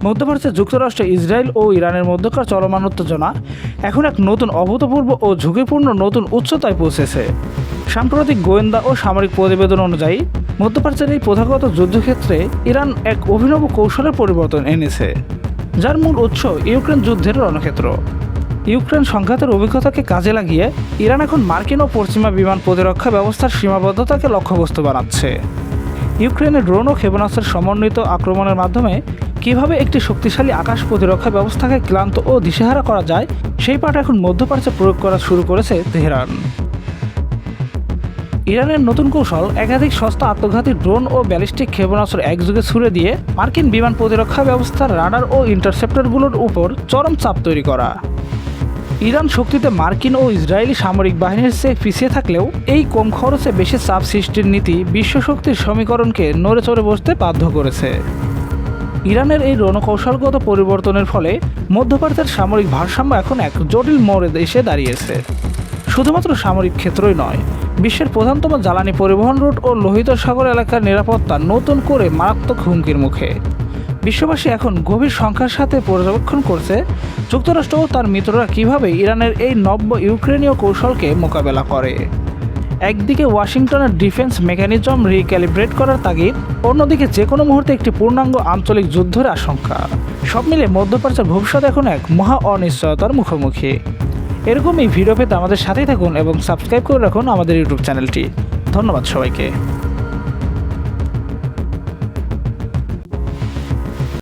মধ্যপ্রাচ্যে যুক্তরাষ্ট্র, ইসরায়েল ও ইরানের মধ্যকার চলমান উত্তেজনা এখন এক নতুন অভূতপূর্ব ও ঝুঁকিপূর্ণ নতুন উচ্চতায় পৌঁছেছে। সাম্প্রতিক গোয়েন্দা ও সামরিক প্রতিবেদন অনুযায়ী মধ্যপ্রাচ্যের এই প্রথাগত যুদ্ধক্ষেত্রে ইরান এক অভিনব কৌশলের পরিবর্তন এনেছে, যার মূল উৎস ইউক্রেন যুদ্ধের রণক্ষেত্র। ইউক্রেন সংঘাতের অভিজ্ঞতাকে কাজে লাগিয়ে ইরান এখন মার্কিন ও পশ্চিমা বিমান প্রতিরক্ষা ব্যবস্থার সীমাবদ্ধতাকে লক্ষ্যবস্তু বানাচ্ছে। ইউক্রেনের ড্রোন ও ক্ষেপণাস্ত্রের সমন্বিত আক্রমণের মাধ্যমে কিভাবে একটি শক্তিশালী আকাশ প্রতিরক্ষা ব্যবস্থাকে ক্লান্ত ও দিশেহারা করা যায়, সেই পাঠ এখন মধ্যপ্রাচ্যে প্রয়োগ করা শুরু করেছে তেহরান। ইরানের নতুন কৌশল একাধিক সস্তা আত্মঘাতী ড্রোন ও ব্যালিস্টিক ক্ষেপণাস্ত্র একযোগে ছুড়ে দিয়ে মার্কিন বিমান প্রতিরক্ষা ব্যবস্থার রাডার ও ইন্টারসেপ্টরগুলোর উপর চরম চাপ তৈরি করা। ইরান শক্তিতে মার্কিন ও ইসরায়েলি সামরিক বাহিনীর চেয়ে পিছিয়ে থাকলেও এই কম খরচে বেশি চাপ সৃষ্টির নীতি বিশ্বশক্তির সমীকরণকে নড়ে চড়ে বসতে বাধ্য করেছে। ইরানের এই রণকৌশলগত পরিবর্তনের ফলে মধ্যপ্রাচ্যের সামরিক ভারসাম্য এখন এক জটিল মোড়ে এসে দাঁড়িয়েছে। শুধুমাত্র সামরিক ক্ষেত্রই নয়, বিশ্বের প্রধানতম জ্বালানি পরিবহন রুট ও লোহিত সাগর এলাকার নিরাপত্তা নতুন করে মারাত্মক হুমকির মুখে। বিশ্ববাসী এখন গভীর সংখ্যার সাথে পর্যবেক্ষণ করছে যুক্তরাষ্ট্র ও তার মিত্ররা কীভাবে ইরানের এই নব্য ইউক্রেনীয় কৌশলকে মোকাবেলা করে। একদিকে ওয়াশিংটনের ডিফেন্স মেকানিজম রিক্যালিব্রেট করার তাগিদ, অন্যদিকে যে কোনো মুহূর্তে একটি পূর্ণাঙ্গ আঞ্চলিক যুদ্ধের আশঙ্কা। সব মিলে মধ্যপ্রাচ্যের ভবিষ্যৎ এখন এক মহা অনিশ্চয়তার মুখোমুখি। এরকমই ভিডিও পেতে আমাদের সাথেই থাকুন এবং সাবস্ক্রাইব করে রাখুন আমাদের ইউটিউব চ্যানেলটি। ধন্যবাদ সবাইকে।